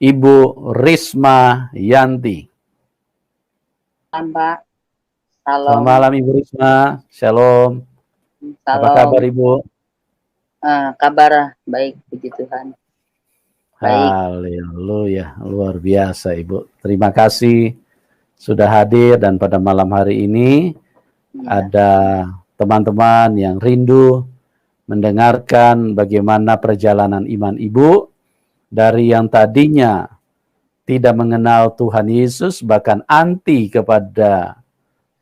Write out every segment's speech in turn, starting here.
Ibu Risma Yanti. Mbak, Selamat salam, malam Ibu Risma, Shalom. Apa kabar salam. Ibu? Kabar baik, puji Tuhan. Baik. Haleluya, luar biasa Ibu. Terima kasih sudah hadir dan pada malam hari ini Ya, ada teman-teman yang rindu mendengarkan bagaimana perjalanan iman Ibu dari yang tadinya tidak mengenal Tuhan Yesus, bahkan anti kepada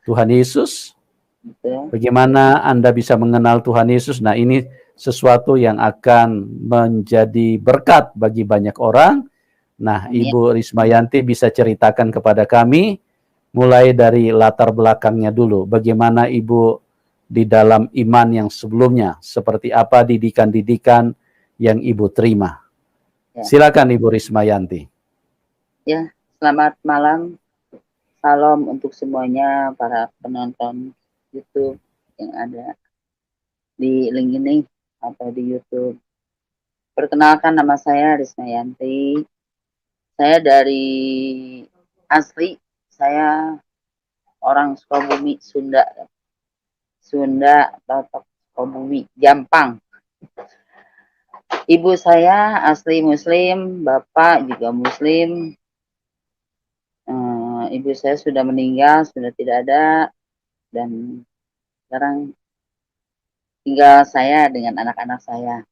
Tuhan Yesus. betul. Bagaimana Anda bisa mengenal Tuhan Yesus? Nah, ini sesuatu yang akan menjadi berkat bagi banyak orang. Nah, Amin. Ibu Risma Yanti bisa ceritakan kepada kami, mulai dari latar belakangnya dulu. Bagaimana Ibu di dalam iman yang sebelumnya, seperti apa didikan-didikan yang Ibu terima. Ya, Silakan Ibu Risma Yanti. ya, selamat malam. Salam untuk semuanya para penonton YouTube yang ada di link ini atau di YouTube. Perkenalkan, nama saya Risma Yanti. Saya dari asli, saya orang Sukabumi, Sunda. Sunda atau Sukabumi, Jampang. Ibu saya asli Muslim, bapak juga Muslim. Ibu saya sudah meninggal, sudah tidak ada, dan sekarang tinggal saya dengan anak-anak saya.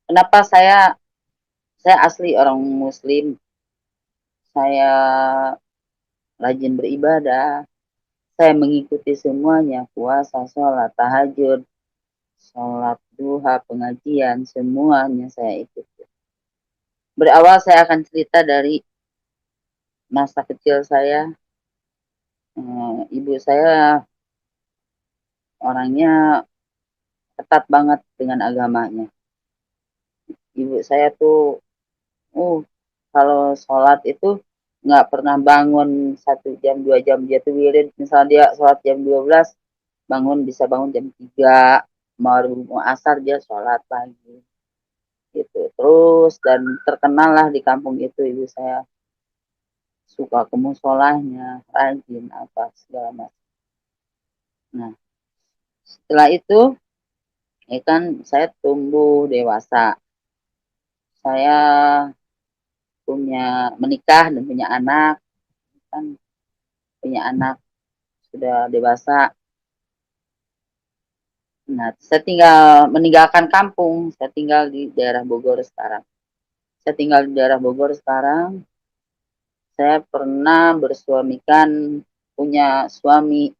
Kenapa saya asli orang Muslim? Saya rajin beribadah, saya mengikuti semuanya, puasa, sholat, tahajud, sholat duha, pengajian, semuanya saya ikuti. Berawal saya akan cerita dari masa kecil saya. Ibu saya orangnya ketat banget dengan agamanya. Ibu saya tuh, kalau sholat itu nggak pernah bangun 1 jam 2 jam, dia tuh wirid. Misalnya dia sholat jam 12, bisa bangun jam 3, mau asar dia sholat lagi gitu terus. Dan terkenal lah di kampung itu, ibu saya suka ke musolahnya, rajin apa segala macam. Nah, setelah itu ya kan saya tumbuh dewasa, saya menikah dan punya anak. Kan punya anak sudah dewasa. Nah, saya tinggal meninggalkan kampung, saya tinggal di daerah Bogor sekarang. Saya tinggal di daerah Bogor sekarang. Saya pernah bersuamikan, punya suami,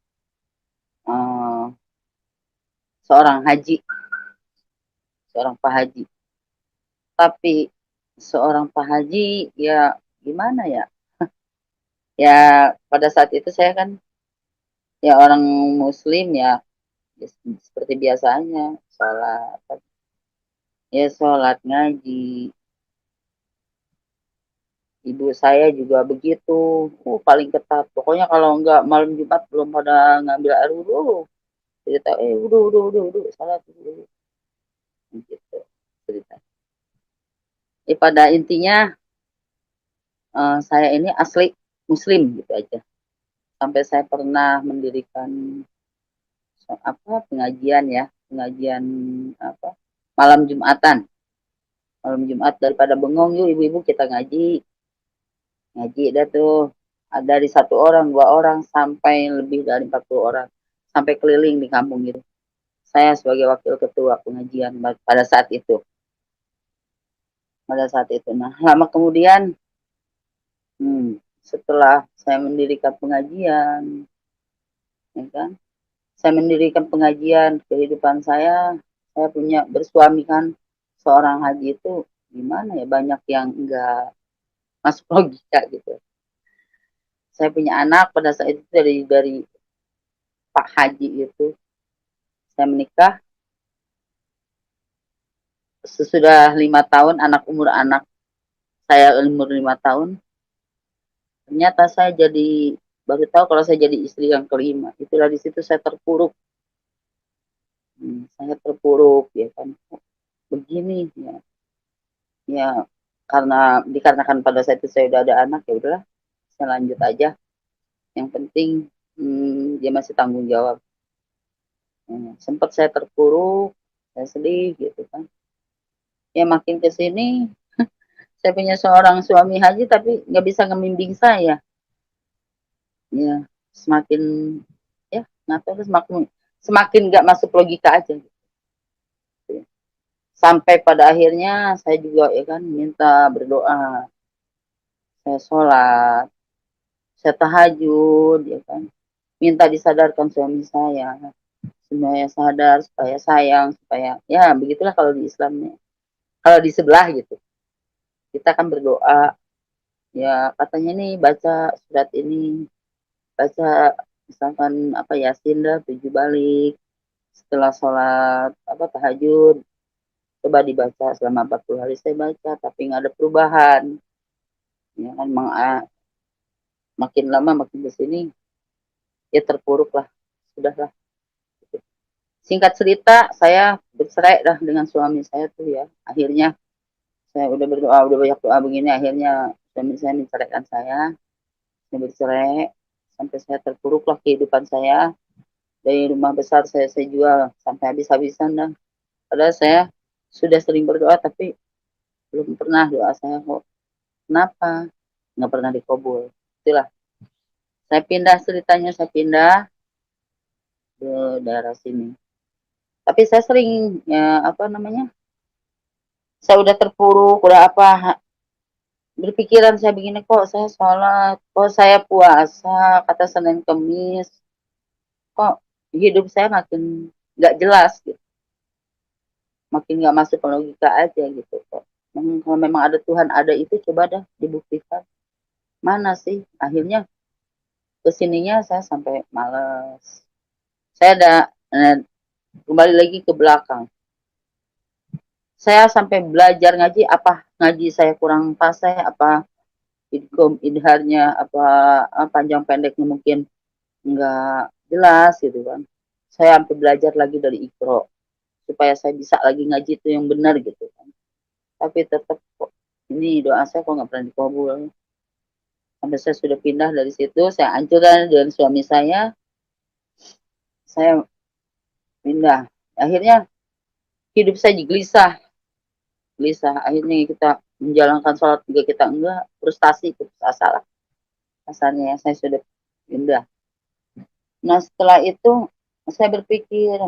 eh, seorang haji, seorang Pak Haji. Tapi seorang Pak Haji, ya gimana ya? Ya pada saat itu saya kan ya orang Muslim ya, seperti biasanya sholat, ya sholat ngaji. Ibu saya juga begitu, paling ketat. Pokoknya kalau enggak malam Jumat belum pada ngambil air wudhu, cerita, wudhu, salat dulu. Gitu cerita. Pada intinya, saya ini asli Muslim gitu aja. Sampai saya pernah mendirikan pengajian ya, pengajian apa malam Jumatan. Malam Jumat daripada bengong, yuk ibu-ibu kita ngaji. Ngaji dah tuh. Ada dari 1 orang, 2 orang, sampai lebih dari 40 orang. Sampai keliling di kampung itu. Saya sebagai wakil ketua pengajian pada saat itu. Nah, lama kemudian, setelah saya mendirikan pengajian, ya kan, saya mendirikan pengajian kehidupan saya punya bersuami kan seorang haji itu gimana ya, banyak yang enggak masuk logika gitu. Saya punya anak pada saat itu dari Pak Haji itu. Saya menikah sesudah 5 tahun, anak saya umur 5 tahun. Ternyata saya baru tahu kalau saya jadi istri yang kelima. Itulah di situ saya terpuruk. Saya terpuruk ya kan. Begini ya. Ya karena dikarenakan pada saat itu saya udah ada anak, ya udahlah saya lanjut aja, yang penting dia masih tanggung jawab. Sempat saya terpuruk, saya sedih gitu kan, ya makin ke sini saya punya seorang suami haji tapi nggak bisa ngembimbing saya, ya semakin, ya nggak tahu, semakin semakin nggak masuk logika aja gitu. Sampai pada akhirnya saya juga ya kan minta berdoa, saya sholat, saya tahajud, ya kan, minta disadarkan suami saya supaya sadar, supaya sayang, supaya ya begitulah kalau di Islamnya, kalau di sebelah gitu kita kan berdoa, ya katanya nih baca surat ini, baca misalkan apa Yasin dah 7 balik setelah sholat apa tahajud, coba dibaca selama 40 hari. Saya baca tapi nggak ada perubahan, ya kan, makin lama makin ke sini ya terpuruk lah, sudahlah. Singkat cerita saya bercerai dah dengan suami saya tuh ya, akhirnya saya udah berdoa, udah banyak doa begini, akhirnya suami saya menceraikan saya bercerai, sampai saya terpuruk lah kehidupan saya, dari rumah besar saya jual sampai habis-habisan dah. Padahal saya sudah sering berdoa tapi belum pernah doa saya kok, kenapa nggak pernah dikabul. Itulah saya pindah, ceritanya saya pindah ke daerah sini, tapi saya sering ya apa namanya, saya udah terpuruk udah apa, berpikiran saya begini, kok saya sholat, kok saya puasa kata Senin Kemis, kok hidup saya makin nggak jelas gitu, makin nggak masuk ke logika aja gitu kok. Kalau memang ada Tuhan, ada itu, coba dah dibuktikan. Mana sih? Akhirnya kesininya saya sampai males. Saya ada kembali lagi ke belakang. Saya sampai belajar ngaji, apa ngaji saya kurang fasih, apa idgham idharnya, apa panjang pendeknya mungkin nggak jelas gitu kan. Saya sampai belajar lagi dari Iqra supaya saya bisa lagi ngaji itu yang benar gitu kan. Tapi tetap kok ini doa saya kok nggak pernah dikabul. Sampai saya sudah pindah dari situ, saya hancurkan dengan suami saya pindah. Akhirnya hidup saya gelisah, gelisah. Akhirnya kita menjalankan sholat juga kita enggak, frustasi, putus asa lah. Kasarnya saya sudah pindah. Nah setelah itu saya berpikir,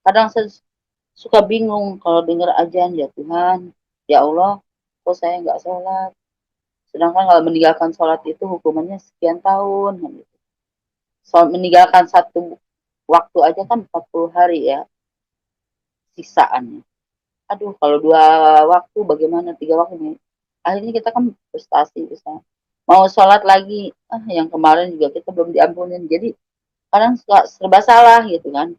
kadang saya suka bingung kalau dengar ajan, ya Tuhan, ya Allah, kok saya nggak sholat. Sedangkan kalau meninggalkan sholat itu hukumannya sekian tahun. Gitu. So, meninggalkan satu waktu aja kan 40 hari ya siksaannya. Aduh, kalau 2 waktu bagaimana, 3 waktu nih. Akhirnya kita kan frustasi bisa. Mau sholat lagi, yang kemarin juga kita belum diampunin. Jadi kadang suka serba salah gitu kan.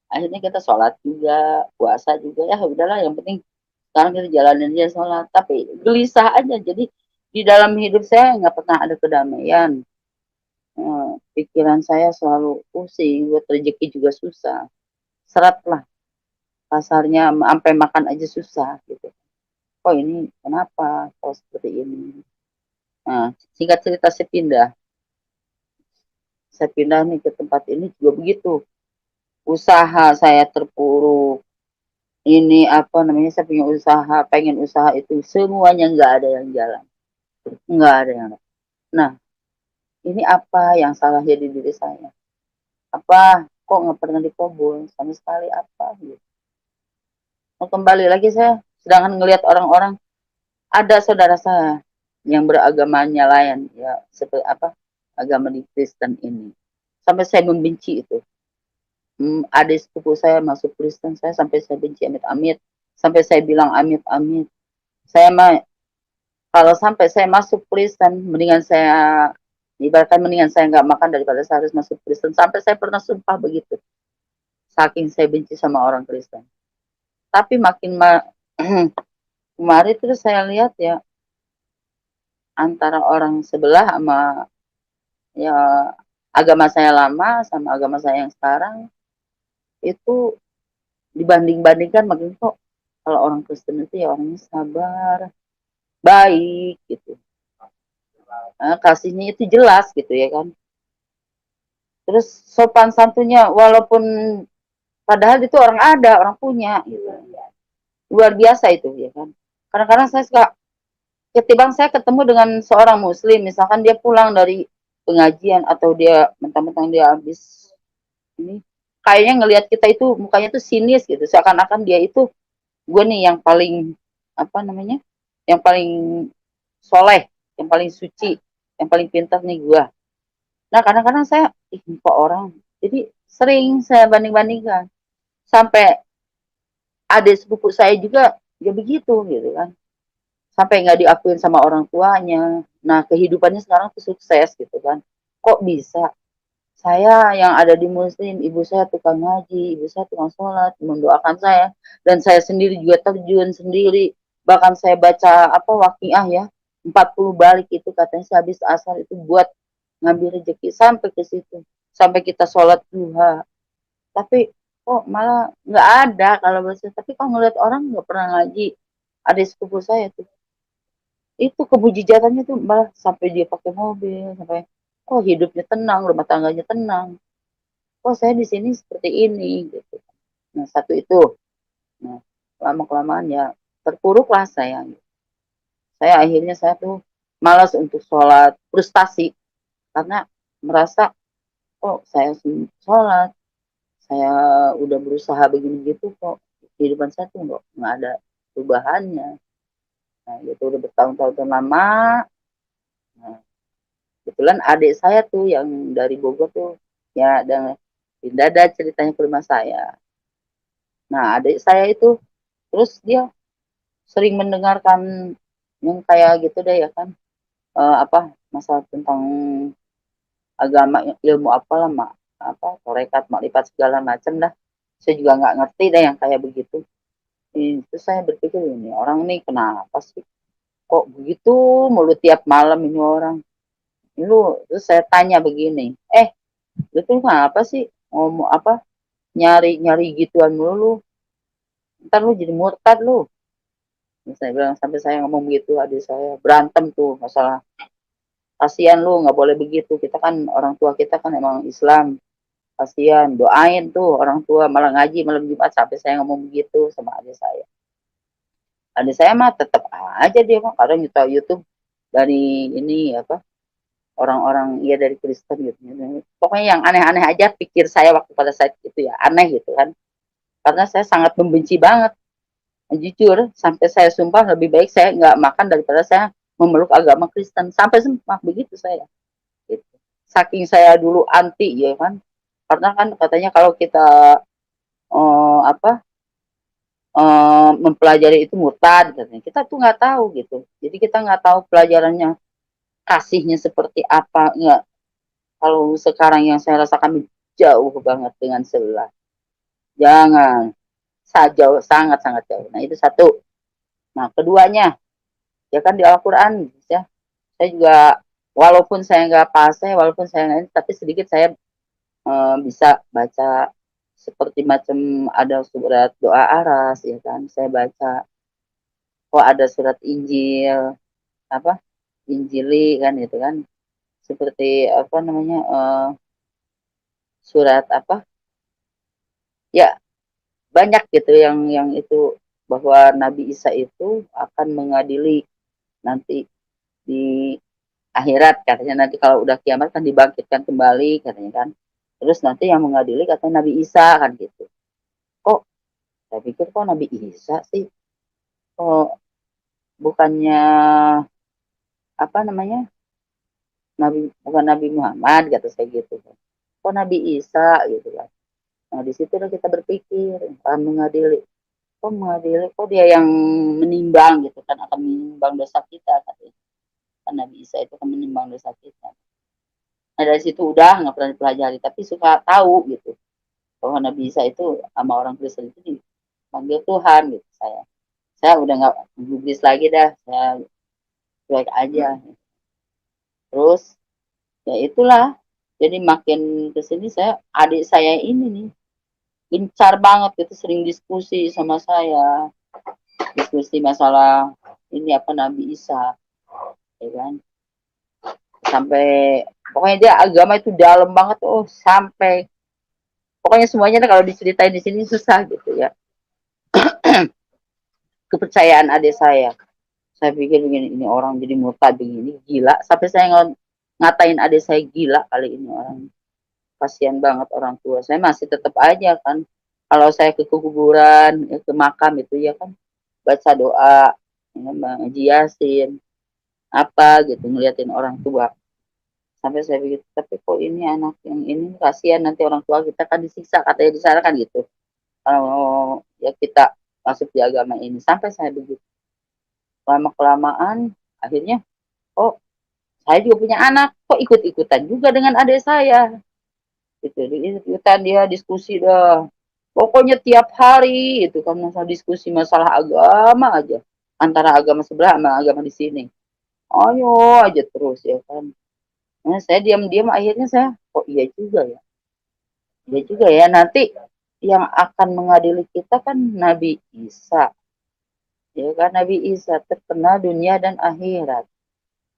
Akhirnya kita sholat juga, puasa juga, ya udahlah yang penting sekarang kita jalanin aja sholat. Tapi gelisah aja, jadi di dalam hidup saya nggak pernah ada kedamaian. Pikiran saya selalu pusing, buat rezeki juga susah. Serat lah, kasarnya sampai makan aja susah gitu. Kok ini kenapa? Kok seperti ini? Nah, singkat cerita saya pindah. Saya pindah nih ke tempat ini juga begitu. Usaha saya terpuruk. Ini apa namanya, saya punya usaha, pengen usaha itu semuanya nggak ada yang jalan. Nggak ada yang. Nah, ini apa yang salah jadi diri saya? Apa kok nggak pernah dikabul sama sekali apa gitu. Nah, kembali lagi saya, sedangkan ngelihat orang-orang, ada saudara saya yang beragamanya lain ya, seperti apa agama di Kristen ini. Sampai saya membenci itu. Adik sepupu saya masuk Kristen, saya sampai saya benci amit-amit. Sampai saya bilang amit-amit. Saya mah kalau sampai saya masuk Kristen, mendingan saya ibaratkan mendingan saya nggak makan daripada saya harus masuk Kristen. Sampai saya pernah sumpah begitu. Saking saya benci sama orang Kristen. Tapi makin kemarin terus saya lihat ya, antara orang sebelah sama ya agama saya lama sama agama saya yang sekarang itu dibanding-bandingkan makin kok kalau orang Kristen itu ya orangnya sabar, baik gitu. Kasihnya itu jelas gitu ya kan. Terus sopan santunnya walaupun padahal itu orang ada, orang punya gitu. Luar biasa itu ya kan. Kadang-kadang saya suka ketimbang saya ketemu dengan seorang muslim, misalkan dia pulang dari pengajian atau dia mentang-mentang dia habis ini, kayaknya ngelihat kita itu mukanya tuh sinis gitu, seakan-akan dia itu gue nih yang paling apa namanya, yang paling soleh, yang paling suci, yang paling pintar nih gue. Nah kadang-kadang saya kok orang, jadi sering saya banding-bandingkan sampai adik sepupu saya juga ya begitu gitu kan, sampai nggak diakuin sama orang tuanya. Nah kehidupannya sekarang tuh sukses gitu kan, kok bisa saya yang ada di muslim, ibu saya tukang ngaji, ibu saya tukang sholat, mendoakan saya, dan saya sendiri juga terjun sendiri, bahkan saya baca apa waqiah ya, 40 balik itu katanya sehabis asar itu buat ngambil rezeki sampai ke situ, sampai kita sholat duha. Tapi kok malah nggak ada kalau bahasa, tapi kalau ngeliat orang nggak pernah ngaji, ada sepupu saya tuh, itu kebujijatannya tuh malah sampai dia pakai mobil, sampai kok hidupnya tenang, rumah tangganya tenang, kok saya di sini seperti ini gitu. Nah satu itu, nah lama kelamaan ya terpuruklah saya akhirnya saya tuh malas untuk sholat, frustasi karena merasa kok saya sholat, saya udah berusaha begini gitu kok kehidupan saya tuh nggak ada perubahannya. Nah itu udah bertahun-tahun lama. Nah, kebetulan adik saya tuh yang dari Bogor tuh ya, dan pindah ada ceritanya ke rumah saya. Nah adik saya itu terus dia sering mendengarkan yang kayak gitu deh ya kan, apa masalah tentang agama, ilmu apalah mak, apa torekat makrifat segala macam dah, saya juga nggak ngerti deh yang kayak begitu. Itu saya berpikir ini orang nih kenapa sih kok begitu mulut tiap malam ini orang. Lu terus saya tanya begini, lu tuh kenapa sih ngomong apa, nyari nyari gituan mulu, ntar lu jadi murtad lu. Saya bilang, sampai saya ngomong begitu, adik saya berantem tuh masalah, kasihan lu nggak boleh begitu, kita kan orang tua kita kan emang Islam, kasihan doain tuh orang tua, malah ngaji malam Jumat, sampai saya ngomong begitu sama adik saya. Adik saya mah tetap aja dia mah kadang nyetel YouTube dari ini apa, orang-orang ya dari Kristen gitu, pokoknya yang aneh-aneh aja pikir saya waktu pada saat itu ya, aneh gitu kan, karena saya sangat membenci banget. Jujur sampai saya sumpah lebih baik saya nggak makan daripada saya memeluk agama Kristen, sampai sumpah begitu saya gitu. Saking saya dulu anti ya kan, karena kan katanya kalau kita apa mempelajari itu murtad katanya, kita tuh nggak tahu gitu, jadi kita nggak tahu pelajarannya kasihnya seperti apa, nggak. Kalau sekarang yang saya rasakan jauh banget dengan sebelah, jangan jauh, sangat sangat jauh. Nah itu satu. Nah keduanya ya kan di Al-Quran ya, saya juga walaupun saya nggak fasih, walaupun saya nggak, tapi sedikit saya bisa baca, seperti macam ada surat doa aras ya kan, saya baca. Oh ada surat Injil apa, Injili kan itu kan, seperti apa namanya, surat apa ya, banyak gitu yang itu, bahwa Nabi Isa itu akan mengadili nanti di akhirat katanya, nanti kalau udah kiamat kan dibangkitkan kembali katanya kan, terus nanti yang mengadili katanya Nabi Isa kan gitu. Kok saya pikir kok Nabi Isa sih, kok bukannya apa namanya, Nabi, bukan Nabi Muhammad kata saya gitu kan, kok Nabi Isa gitu kan. Nah di situ kita berpikir akan mengadili, kok mengadili, kok dia yang menimbang gitu kan, akan menimbang dosa kita katanya, kan Nabi Isa itu akan menimbang dosa kita. Nah dari situ udah nggak pernah dipelajari, tapi suka tahu gitu bahwa Nabi Isa itu sama orang Kristen itu dipanggil Tuhan gitu. Saya udah nggak gubris lagi dah, saya cuek aja. Terus ya itulah, jadi makin kesini saya, adik saya ini nih gencar banget gitu, sering diskusi sama saya, diskusi masalah ini apa Nabi Isa, ya kan? Sampai pokoknya dia agama itu dalam banget, oh sampai pokoknya semuanya kalau diceritain di sini susah gitu ya. Kepercayaan adik saya pikir begini, ini orang jadi murtad begini, gila. Sampai saya ngatain adik saya gila kali ini orang. Kasihan banget orang tua. Saya masih tetap aja kan. Kalau saya ke kuburan, ya, ke makam itu ya kan, baca doa, ya, ngaji Yasin, apa gitu, ngeliatin orang tua. Sampai saya pikir, tapi kok ini anak yang ini kasihan nanti orang tua kita kan disiksa katanya di sana kan gitu. Kalau ya kita masuk di agama ini, sampai saya begitu. Lama kelamaan, akhirnya, oh saya juga punya anak, kok ikut-ikutan juga dengan adik saya. Gitu, ikutan dia diskusi dah. Pokoknya tiap hari itu kan masalah diskusi masalah agama aja. Antara agama sebelah sama agama di sini. Ayo aja terus ya kan. Nah, saya diam-diam akhirnya saya, oh iya juga ya. Iya juga ya, nanti yang akan mengadili kita kan Nabi Isa. Ya kan, Nabi Isa terkenal dunia dan akhirat.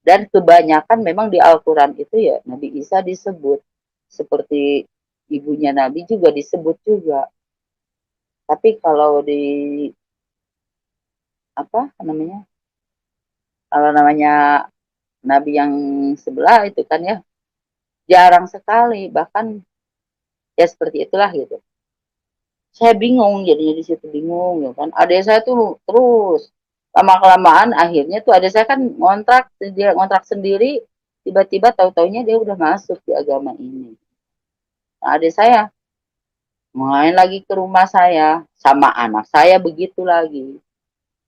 Dan kebanyakan memang di Al-Quran itu ya Nabi Isa disebut. Seperti ibunya Nabi juga disebut juga. Tapi kalau di apa namanya? Kalau namanya Nabi yang sebelah itu kan ya jarang sekali, bahkan ya seperti itulah gitu. Saya bingung jadinya di situ bingung ya kan. Adik saya tuh terus lama kelamaan akhirnya tuh adik saya kan ngontrak, dia ngontrak sendiri, tiba-tiba tahu-taunya dia udah masuk di agama ini. Nah, adik saya main lagi ke rumah saya sama anak saya begitu lagi.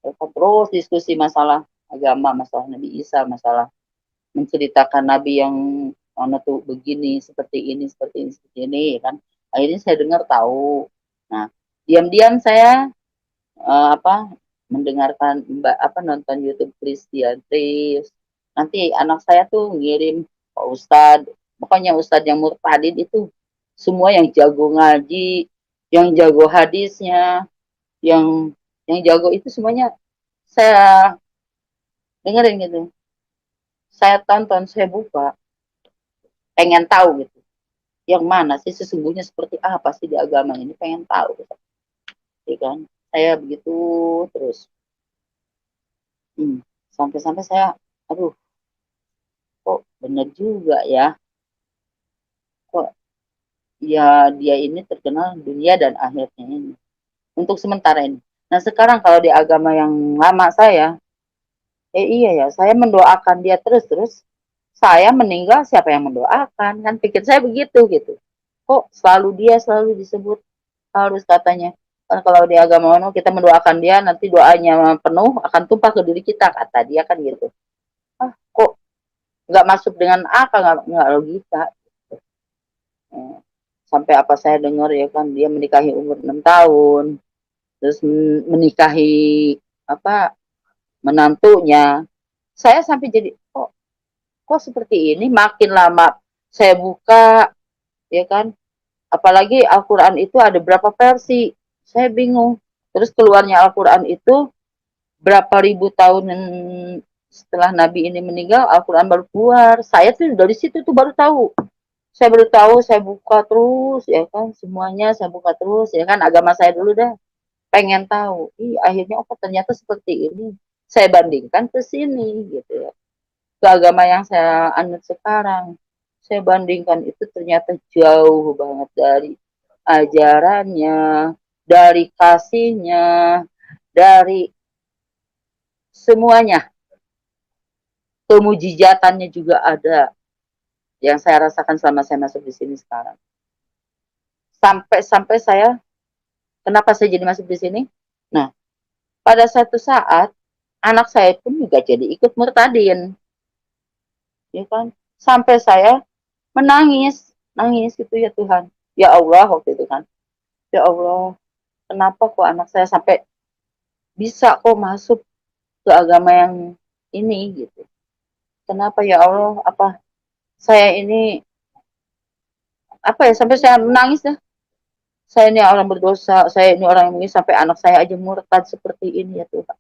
Mereka terus diskusi masalah agama, masalah Nabi Isa, masalah menceritakan Nabi yang mana tuh begini, seperti ini, ya kan. Akhirnya saya dengar tahu. Nah, diam-diam saya apa mendengarkan apa nonton YouTube Christian Terus nanti anak saya tuh ngirim Pak Ustadz, pokoknya Ustadz yang murtadin itu semua yang jago ngaji, yang jago hadisnya, yang jago itu semuanya saya dengerin gitu. Saya tonton, saya buka, pengen tahu gitu. Yang mana sih sesungguhnya seperti apa sih di agama ini, pengen tahu gitu. Ya kan? Saya begitu terus. Sampai-sampai saya, aduh, kok bener juga ya. Kok ya dia ini terkenal dunia dan akhirnya ini. Untuk sementara ini. Nah sekarang kalau di agama yang lama saya, iya ya, saya mendoakan dia terus-terus. Saya meninggal siapa yang mendoakan? Kan pikir saya begitu gitu. Kok selalu dia selalu disebut harus katanya. Kan kalau di agama ono kita mendoakan dia nanti doanya penuh akan tumpah ke diri kita kata dia kan gitu. Ah kok nggak masuk dengan akal, nggak logika. Sampai apa saya dengar ya kan dia menikahi umur 6 tahun, terus menikahi apa menantunya. Saya sampai jadi kok seperti ini, makin lama saya buka ya kan, apalagi Al-Qur'an itu ada berapa versi. Saya bingung. Terus keluarnya Al-Qur'an itu berapa ribu tahun setelah Nabi ini meninggal, Al-Qur'an baru keluar. Saya tuh dari situ tuh baru tahu. Saya baru tahu, saya buka terus ya kan, semuanya saya buka terus ya kan, agama saya dulu dah. Pengen tahu. Akhirnya oh ternyata seperti ini. Saya bandingkan ke sini gitu ya. Ke agama yang saya anut sekarang. Saya bandingkan itu ternyata jauh banget dari ajarannya, dari kasihnya, dari semuanya. Kemujizatannya juga ada yang saya rasakan selama saya masuk di sini sekarang. Sampai-sampai saya, kenapa saya jadi masuk di sini? Nah, pada satu saat anak saya pun juga jadi ikut murtadin, ya kan? Sampai saya menangis, nangis gitu ya Tuhan. Ya Allah waktu itu kan. Ya Allah, kenapa kok anak saya sampai bisa kok masuk ke agama yang ini gitu. Kenapa ya Allah, apa saya ini apa ya sampai saya menangis dah. Saya ini orang berdosa, saya ini orang yang ini sampai anak saya aja murtad seperti ini ya Tuhan.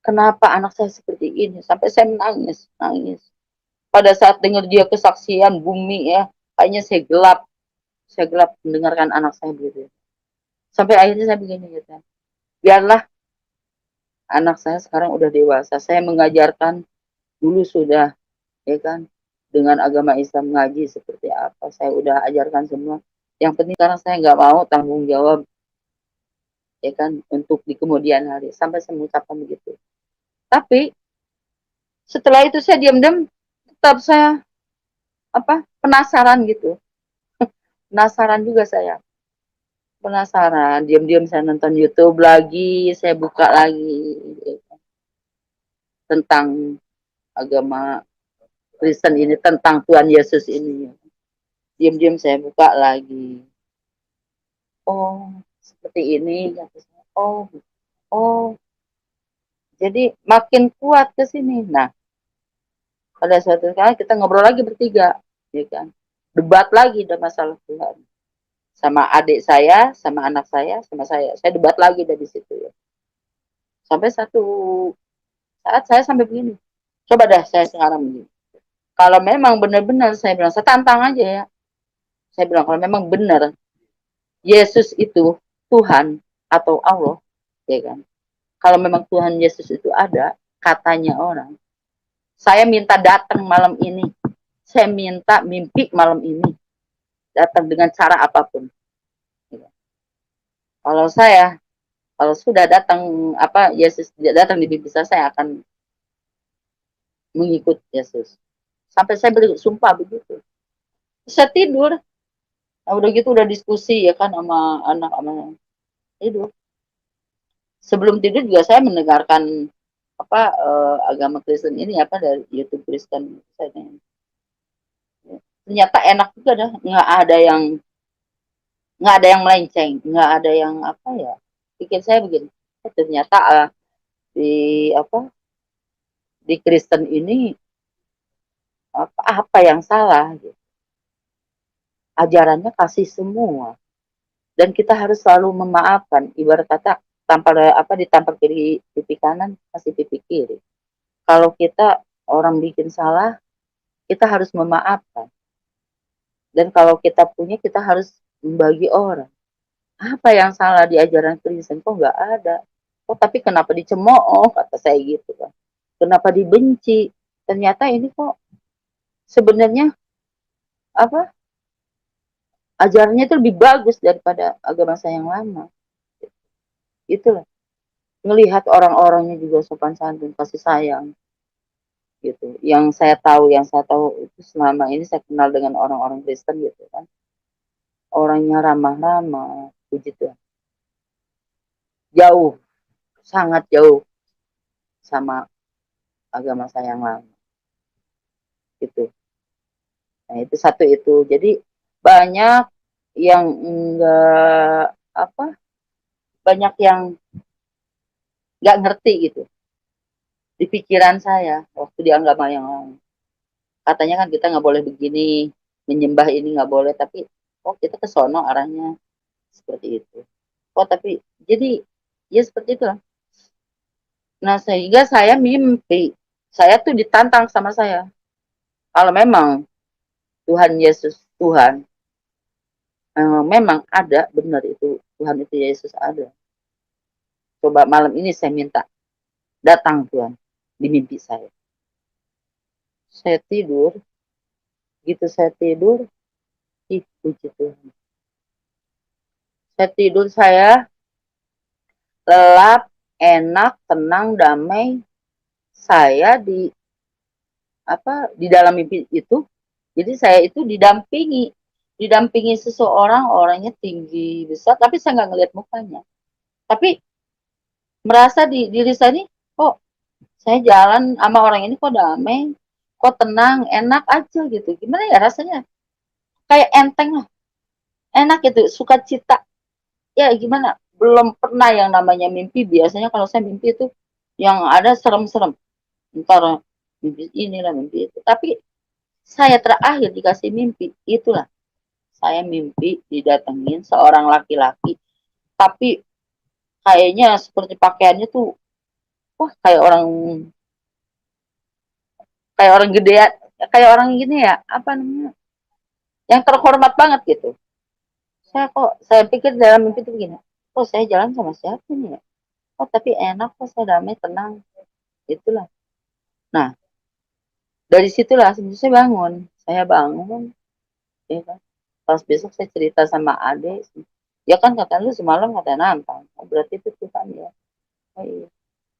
kenapa anak saya seperti ini, sampai saya menangis, nangis. Pada saat dengar dia kesaksian bumi ya, kayaknya saya gelap mendengarkan anak saya begitu. Sampai akhirnya saya begini gitu. Biarlah anak saya sekarang udah dewasa, saya mengajarkan dulu sudah, ya kan, dengan agama Islam ngaji seperti apa, saya udah ajarkan semua. Yang penting karena saya nggak mau tanggung jawab, ya kan, untuk di kemudian hari, sampai saya mengucapkan begitu. Tapi setelah itu saya diam-diam, tetap saya penasaran gitu, penasaran juga saya, penasaran, diam-diam saya nonton YouTube lagi, saya buka lagi tentang agama Kristen ini, tentang Tuhan Yesus ini. Diam-diam saya buka lagi. Oh, seperti ini. Oh, oh. Jadi makin kuat ke sini. Nah, pada suatu kali kita ngobrol lagi bertiga, ya kan? Debat lagi ada masalah Tuhan. Sama adik saya, sama anak saya, sama saya. Saya debat lagi dari situ ya. Sampai satu saat saya sampai begini. Coba dah saya sekarang begini. Kalau memang benar-benar saya bilang, saya tantang aja ya. Saya bilang kalau memang benar Yesus itu Tuhan atau Allah, ya kan? Kalau memang Tuhan Yesus itu ada, katanya orang, saya minta datang malam ini. Saya minta mimpi malam ini. Datang dengan cara apapun. Kalau saya, kalau sudah datang Yesus tidak datang di mimpi saya akan mengikut Yesus. Sampai saya sumpah begitu. Saya tidur. Nah, udah gitu udah diskusi ya kan sama anak sama tidur. Sebelum tidur juga saya mendengarkan agama Kristen ini dari YouTube Kristen saya. Ternyata enak juga dah, nggak ada yang melenceng, nggak ada yang pikir saya begini, ternyata di di Kristen ini apa yang salah gitu. Ajarannya kasih semua dan kita harus selalu memaafkan, ibarat kata ditampar pipi kanan kasih pipi kiri. Kalau kita orang bikin salah, kita harus memaafkan, dan kalau kita punya kita harus membagi orang. Apa yang salah di ajaran Kristen? Kok nggak ada? Oh, tapi kenapa dicemooh? Kata saya gitu kan. Kenapa dibenci? Ternyata ini kok sebenarnya apa ajarannya itu lebih bagus daripada agama saya yang lama. Itulah. Ngelihat orang-orangnya juga sopan santun, kasih sayang. Gitu. Yang saya tahu itu selama ini saya kenal dengan orang-orang Kristen gitu kan. Orangnya ramah-ramah, puji Tuhan. Jauh, sangat jauh sama agama saya yang lama. Gitu. Nah, itu satu itu. Jadi banyak yang enggak banyak yang nggak ngerti gitu di pikiran saya waktu di agama yang lain. Katanya kan kita nggak boleh begini, menyembah ini nggak boleh, tapi kita ke sono arahnya seperti itu. Tapi jadi ya seperti itu lah. Nah, sehingga saya mimpi, saya tuh ditantang sama saya. Kalau memang Tuhan Yesus Tuhan, memang ada benar itu Tuhan itu Yesus ada. Coba malam ini saya minta datang Tuhan di mimpi saya. Saya tidur, gitu saya tidur, puji Tuhan. Saya tidur saya lelap, enak, tenang, damai. Saya di dalam mimpi itu, jadi saya itu didampingi seseorang, orangnya tinggi besar, tapi saya nggak ngeliat mukanya. Tapi merasa di diri saya ini, kok saya jalan sama orang ini kok damai, kok tenang, enak aja gitu. Gimana ya rasanya? Kayak enteng lah, enak gitu, sukacita. Ya gimana? Belum pernah yang namanya mimpi. Biasanya kalau saya mimpi itu yang ada serem-serem. Ntar mimpi inilah mimpi itu. Tapi saya terakhir dikasih mimpi, itulah. Saya mimpi didatengin seorang laki-laki. Tapi kayaknya seperti pakaiannya tuh wah kayak orang gede ya, kayak orang gini ya, apa namanya, yang terhormat banget gitu. Saya pikir dalam mimpi itu begini, kok saya jalan sama siapa nih ya? Oh tapi enak kok, saya damai, tenang, itulah. Nah, dari situlah saya bangun. Saya bangun, ya kan. Pas besok saya cerita sama adik, ya kan kata lu semalam kata nantang. Oh, berarti itu Tuhan ya. Oh iya.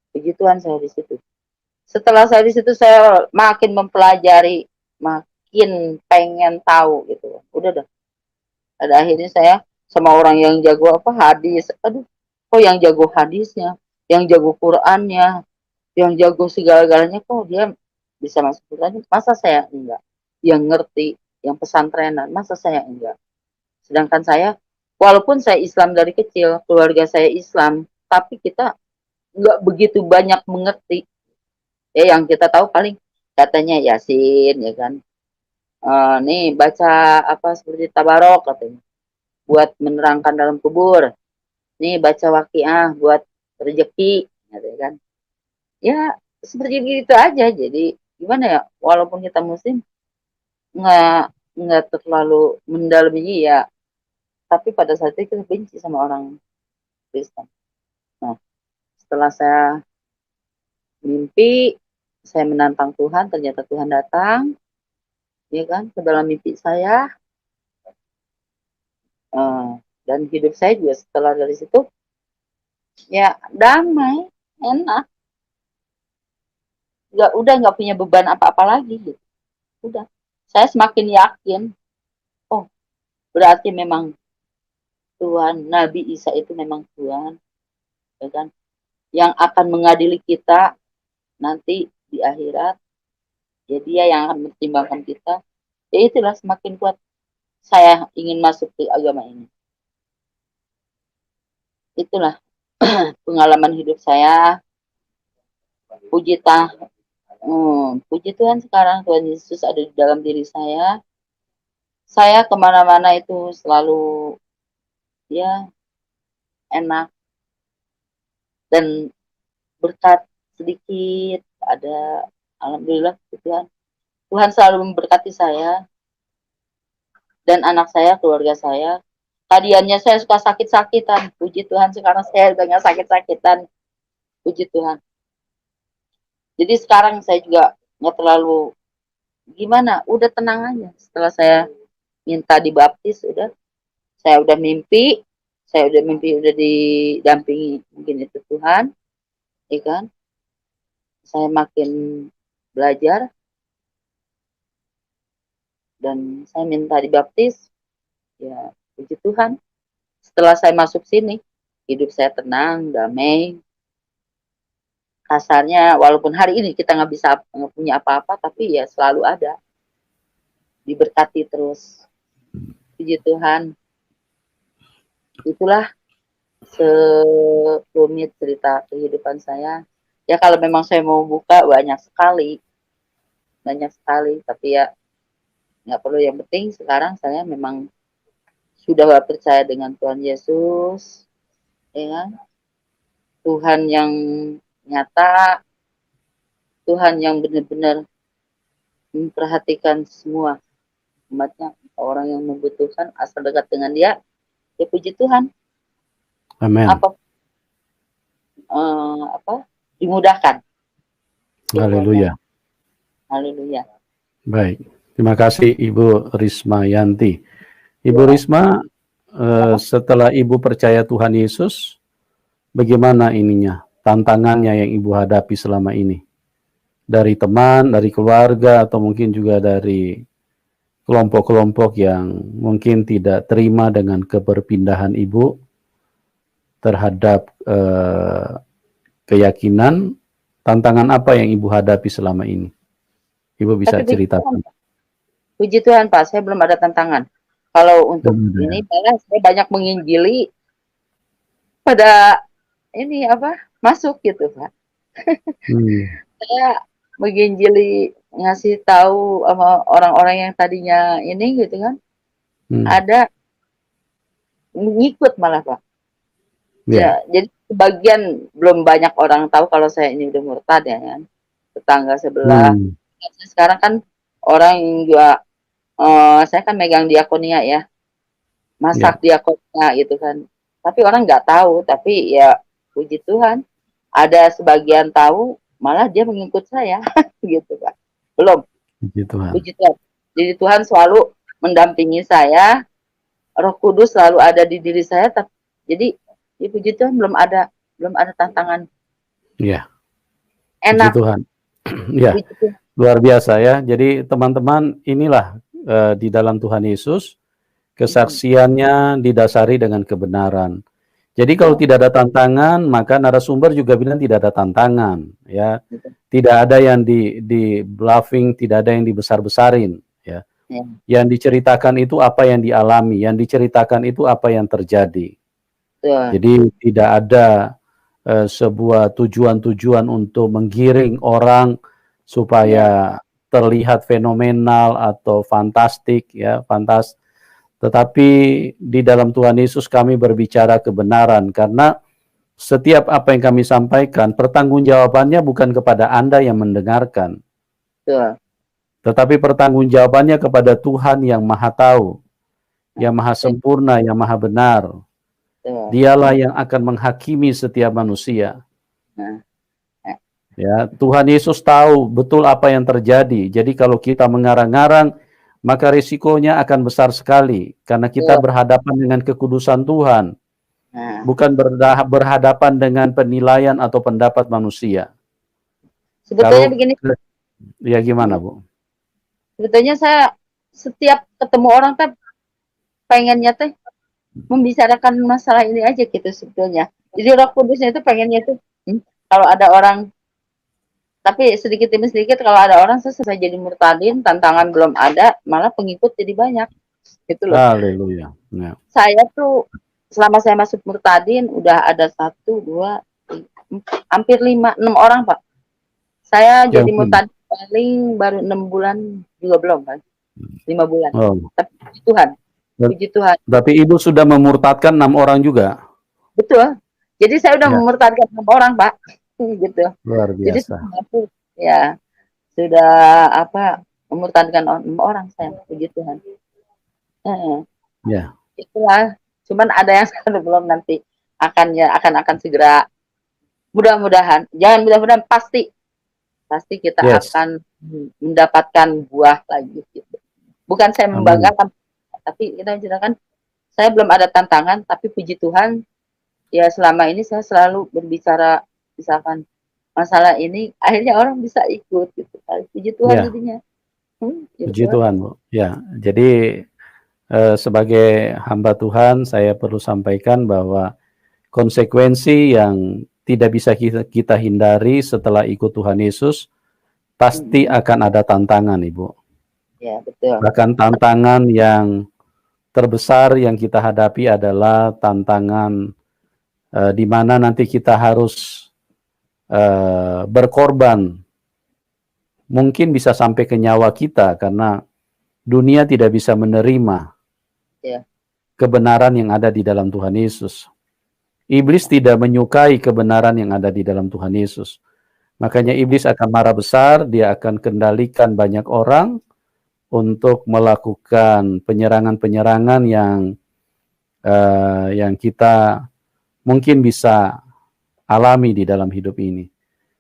Begituan saya di situ. Setelah saya di situ saya makin mempelajari, makin pengen tahu gitu. Udah dah. Pada akhirnya saya sama orang yang jago apa hadis. Aduh, kok yang jago hadisnya, yang jago Qurannya, yang jago segala-galanya kok dia bisa masuk Quran. Masa saya enggak? Yang ngerti, yang pesantrenan, masa saya enggak? Sedangkan saya, walaupun saya Islam dari kecil, keluarga saya Islam, tapi kita nggak begitu banyak mengerti. Ya yang kita tahu paling katanya Yasin, ya kan. Nih baca apa seperti Tabarok katanya, buat menerangkan dalam kubur. Nih baca Waqiah buat rezeki, gitu kan. Ya seperti gitu aja. Jadi gimana ya? Walaupun kita Muslim, nggak nggak terlalu mendalami ya. Tapi pada saat itu kita benci sama orang Kristen. Nah, setelah saya mimpi, saya menantang Tuhan, ternyata Tuhan datang, ya kan, ke dalam mimpi saya, eh, dan hidup saya juga setelah dari situ, ya damai, enak, udah nggak punya beban apa-apa lagi, gitu. Udah, saya semakin yakin, oh berarti memang Tuhan, Nabi Isa itu memang Tuhan, ya kan, yang akan mengadili kita nanti di akhirat, ya dia yang akan mempertimbangkan kita, ya itulah semakin kuat saya ingin masuk ke agama ini. Itulah pengalaman hidup saya. Puji tah, puji Tuhan sekarang Tuhan Yesus ada di dalam diri saya. Saya kemana-mana itu selalu ya enak dan berkat sedikit ada. Alhamdulillah Tuhan. Tuhan selalu memberkati saya dan anak saya, keluarga saya. Tadiannya saya suka sakit-sakitan. Puji Tuhan sekarang saya udah nggak sakit-sakitan. Puji Tuhan. Jadi sekarang saya juga nggak terlalu gimana, udah tenang aja. Setelah saya minta dibaptis, saya udah mimpi, udah didampingi mungkin itu Tuhan, ya kan? Saya makin belajar dan saya minta dibaptis, ya puji Tuhan. Setelah saya masuk sini, hidup saya tenang, damai. Kasarnya, walaupun hari ini kita nggak punya apa-apa, tapi ya selalu ada, diberkati terus. Puji Tuhan. Itulah serumit cerita kehidupan saya. Ya kalau memang saya mau buka banyak sekali. Tapi ya nggak perlu. Yang penting sekarang saya memang sudah percaya dengan Tuhan Yesus, ya kan? Tuhan yang nyata, Tuhan yang benar-benar memperhatikan semua umatnya, orang yang membutuhkan asal dekat dengan Dia, ya puji Tuhan. Amin. Apa dimudahkan. Haleluya. Haleluya. Baik, terima kasih Ibu Risma Yanti. Ibu Risma, setelah Ibu percaya Tuhan Yesus, bagaimana ininya, tantangannya yang Ibu hadapi selama ini? Dari teman, dari keluarga, atau mungkin juga dari kelompok-kelompok yang mungkin tidak terima dengan keberpindahan Ibu terhadap keyakinan, tantangan apa yang Ibu hadapi selama ini? Ibu bisa ceritakan. Puji Tuhan Pak, saya belum ada tantangan. Kalau untuk ini malah saya banyak menginjili pada ini apa masuk gitu Pak. Saya menginjili, ngasih tahu sama orang-orang yang tadinya ini gitu kan, ada ngikut malah Pak. Ya, jadi sebagian belum banyak orang tahu kalau saya ini udah murtad ya kan. Tetangga sebelah. Hmm, Sekarang kan orang yang juga saya kan megang diakonia ya, ya, masak diakonia gitu kan. Tapi orang nggak tahu, tapi ya puji Tuhan, ada sebagian tahu, malah dia mengikut saya, gitu Pak. Belum, puji Tuhan. puji Tuhan. Jadi Tuhan selalu mendampingi saya, Roh Kudus selalu ada di diri saya, jadi ya puji Tuhan belum ada tantangan. Ya, puji Enak, Tuhan. Ya, puji Tuhan. luar biasa ya. Jadi teman-teman, inilah di dalam Tuhan Yesus kesaksiannya didasari dengan kebenaran. Jadi kalau Ya, tidak ada tantangan, maka narasumber juga bilang tidak ada tantangan, ya. gitu. Tidak ada yang di bluffing, tidak ada yang dibesar-besarin, ya. Ya, Yang diceritakan itu apa yang dialami, yang diceritakan itu apa yang terjadi. betul. Jadi tidak ada sebuah tujuan-tujuan untuk menggiring orang Ya, supaya terlihat fenomenal atau fantastik, ya, tetapi di dalam Tuhan Yesus kami berbicara kebenaran, karena setiap apa yang kami sampaikan, pertanggungjawabannya bukan kepada Anda yang mendengarkan, betul. tetapi pertanggungjawabannya kepada Tuhan yang Maha Tahu, Nah, yang Maha betul. Sempurna, yang Maha Benar. Betul. Dialah yang akan menghakimi setiap manusia. Nah, eh, Ya, Tuhan Yesus tahu betul apa yang terjadi. Jadi kalau kita mengarang-arang, maka risikonya akan besar sekali, karena kita betul. berhadapan dengan kekudusan Tuhan, Nah, bukan berhadapan dengan penilaian atau pendapat manusia. sebetulnya Kalau begini, ya gimana, Bu? sebetulnya saya setiap ketemu orang teh pengennya teh membicarakan masalah ini aja gitu sebetulnya. Jadi Roh Kudusnya itu pengennya tuh kalau ada orang, tapi sedikit demi sedikit kalau ada orang selesai jadi murtadin, tantangan belum ada, malah pengikut jadi banyak gitu loh. Haleluya. Ya. Saya tuh selama saya masuk murtadin udah ada satu dua hampir lima enam orang Pak. Saya Yang jadi murtadin paling baru 6 bulan juga belum kan, 5 bulan. oh. Tapi puji Tuhan, puji Tuhan. Tapi Ibu sudah memurtadkan 6 orang juga. Betul. Jadi saya udah Ya, memurtadkan 6 orang, Pak. Gitu. luar Jadi biasa. aku ya sudah apa memurtadkan 6 orang saya, puji Tuhan. Ya, Itulah. Cuman ada yang belum nanti akan segera, mudah-mudahan, jangan mudah-mudahan, pasti kita yes. akan mendapatkan buah lagi gitu. Bukan saya Amin. membanggakan, tapi kita menceritakan saya belum ada tantangan, tapi puji Tuhan ya selama ini saya selalu berbicara misalkan masalah ini akhirnya orang bisa ikut gitu. Puji Tuhan Ya, jadinya. Gitu. puji Tuhan, Bu. Ya, jadi sebagai hamba Tuhan, saya perlu sampaikan bahwa konsekuensi yang tidak bisa kita hindari setelah ikut Tuhan Yesus, pasti akan ada tantangan, Ibu. Ya, betul. Bahkan tantangan yang terbesar yang kita hadapi adalah tantangan di mana nanti kita harus berkorban, mungkin bisa sampai ke nyawa kita, karena dunia tidak bisa menerima Ya. kebenaran yang ada di dalam Tuhan Yesus. Iblis tidak menyukai kebenaran yang ada di dalam Tuhan Yesus. Makanya iblis akan marah besar, dia akan kendalikan banyak orang untuk melakukan penyerangan-penyerangan yang kita mungkin bisa alami di dalam hidup ini.